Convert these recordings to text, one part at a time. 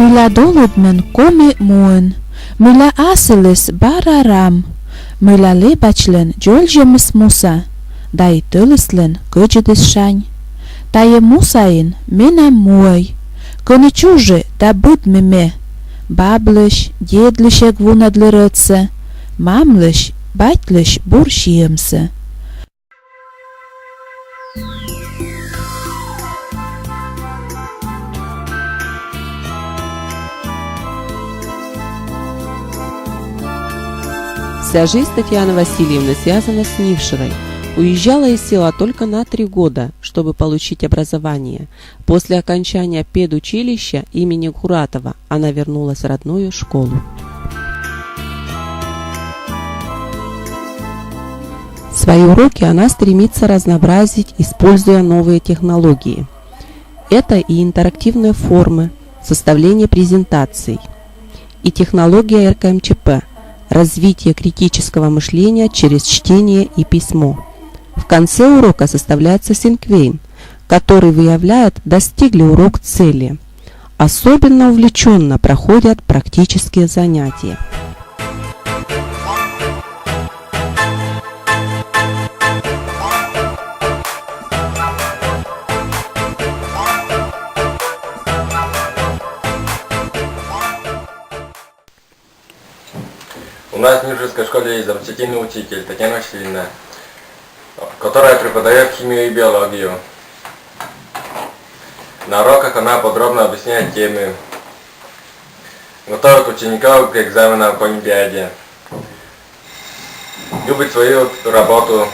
Millä doludmen komi muun, millä asilis bararam, millä lebačlen jolžemis musa, dai tölislen köjidis šaň. Taje musain mina muoj, koni čuži da budmi me, babliš, djedlišek vunadli rötse, mamliš, batliš buršijemse. Вся жизнь Татьяны Васильевны связана с Нившиной. Уезжала из села только на 3 года, чтобы получить образование. После окончания педучилища имени Куратова она вернулась в родную школу. Свои уроки она стремится разнообразить, используя новые технологии. Это и интерактивные формы, составление презентаций, и технология РКМЧП, развитие критического мышления через чтение и письмо. В конце урока составляется синквейн, который выявляет, достигли урок цели. Особенно увлеченно проходят практические занятия. У нас в Нижегородской школе есть замечательный учитель Татьяна Васильевна, которая преподает химию и биологию. На уроках она подробно объясняет темы, готовит учеников к экзаменам по Олимпиаде, любит свою работу,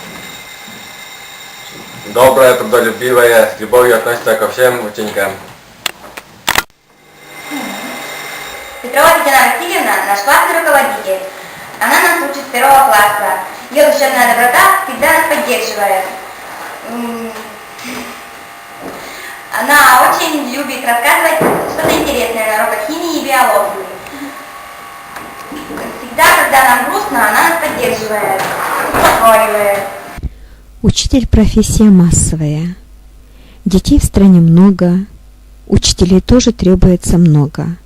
добрая, трудолюбивая, с любовью относится ко всем ученикам. Петрова Татьяна Васильевна – наш классный руководитель. Она нас учит с 1 класса. Ее душевная доброта всегда нас поддерживает. Она очень любит рассказывать что-то интересное на уроках химии и биологии. Всегда, когда нам грустно, она нас поддерживает, успокаивает. Учитель – профессия массовая. Детей в стране много, учителей тоже требуется много.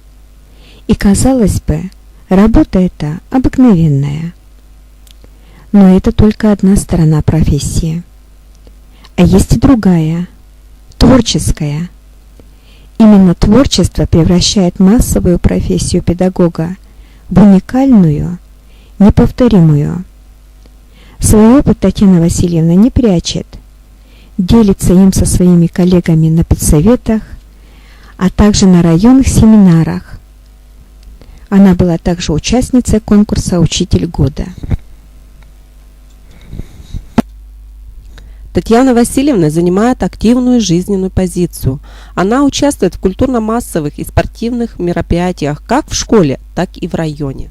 И, казалось бы, работа эта обыкновенная. Но это только одна сторона профессии. А есть и другая, творческая. Именно творчество превращает массовую профессию педагога в уникальную, неповторимую. Свой опыт Татьяна Васильевна не прячет, делится им со своими коллегами на педсоветах, а также на районных семинарах. Она была также участницей конкурса «Учитель года». Татьяна Васильевна занимает активную жизненную позицию. Она участвует в культурно-массовых и спортивных мероприятиях как в школе, так и в районе.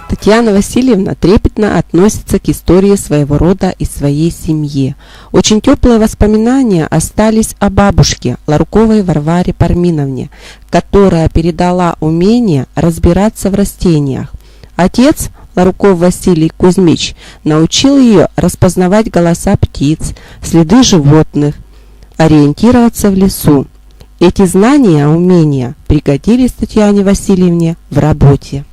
Татьяна Васильевна трепетно относится к истории своего рода и своей семьи. Очень теплые воспоминания остались о бабушке Ларуковой Варваре Парминовне, которая передала умение разбираться в растениях. Отец Ларуков Василий Кузьмич научил ее распознавать голоса птиц, следы животных, ориентироваться в лесу. Эти знания, умения пригодились Татьяне Васильевне в работе.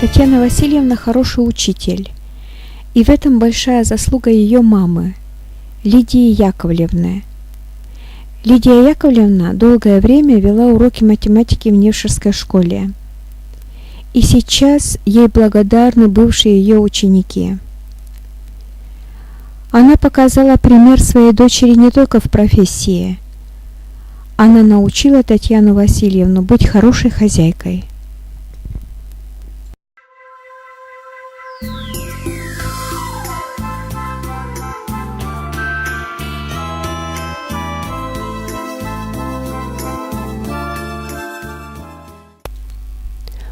Татьяна Васильевна хороший учитель, и в этом большая заслуга ее мамы, Лидии Яковлевны. Лидия Яковлевна долгое время вела уроки математики в Невширской школе, и сейчас ей благодарны бывшие ее ученики. Она показала пример своей дочери не только в профессии, она научила Татьяну Васильевну быть хорошей хозяйкой.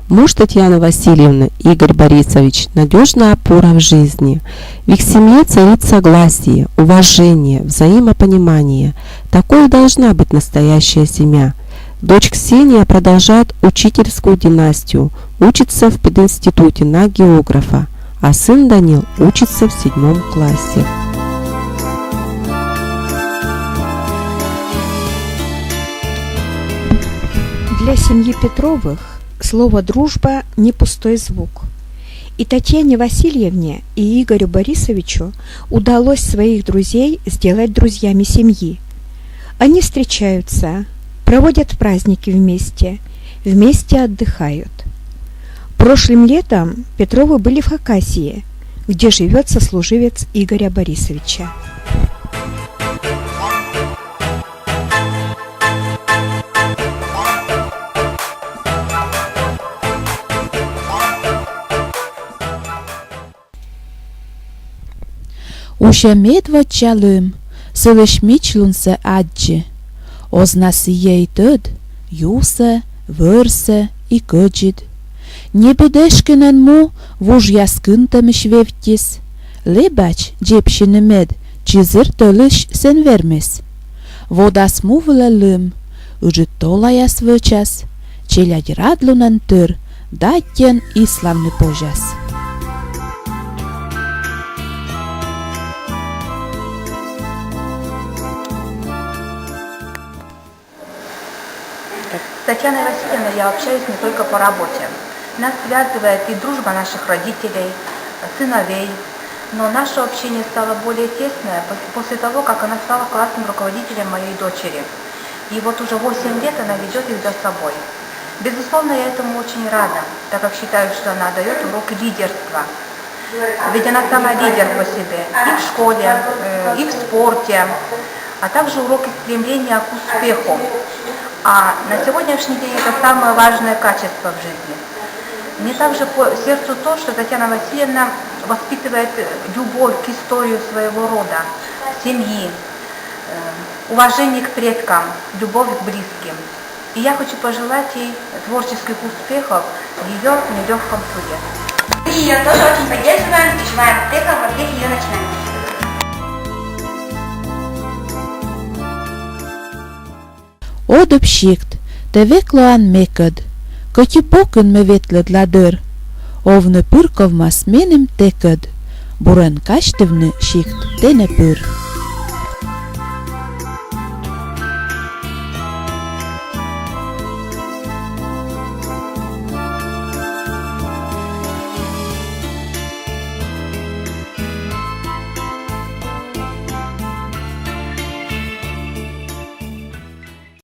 Муж Татьяны Васильевны, Игорь Борисович, надежная опора в жизни. В их семье царит согласие, уважение, взаимопонимание. Такой и должна быть настоящая семья. Дочь Ксения продолжает учительскую династию, учится в пединституте на географа, а сын Данил учится в 7 классе. Для семьи Петровых слово «дружба» не пустой звук. И Татьяне Васильевне, и Игорю Борисовичу удалось своих друзей сделать друзьями семьи. Они встречаются, проводят праздники вместе, вместе отдыхают. Прошлым летом Петровы были в Хакасии, где живет сослуживец Игоря Борисовича. Ушемет вачалым, сылышмичлунсе аджи. Ознасы ей тыд, юсе, вырсе и кыджид. Не бедешкинен му вуж яскынтамыш вевтис. Лебач джепшинемед, чизыр тылыш сен вермес. Водас му вылалым, ыжы толаяс вычас. Челядь радлунан тыр, даттен и славны пожас. С Татьяной Васильевной я общаюсь не только по работе. Нас связывает и дружба наших родителей, сыновей. Но наше общение стало более тесное после того, как она стала классным руководителем моей дочери. И вот уже 8 лет она ведет их за собой. Безусловно, я этому очень рада, так как считаю, что она дает урок лидерства. Ведь она сама лидер по себе и в школе, и в спорте, а также уроки стремления к успеху. А на сегодняшний день это самое важное качество в жизни. Мне также по сердцу то, что Татьяна Васильевна воспитывает любовь к истории своего рода, семьи, уважение к предкам, любовь к близким. И я хочу пожелать ей творческих успехов в ее нелегком труде. Мы ее тоже очень поддерживаем и желаем успехов во всех ее начинаниях. Odöpsíkt, te vekloan mekad, kötjü pokön me vetled ladör, ovnö pürkovmas menem tekad, buran kastövnö síkt te ne pür.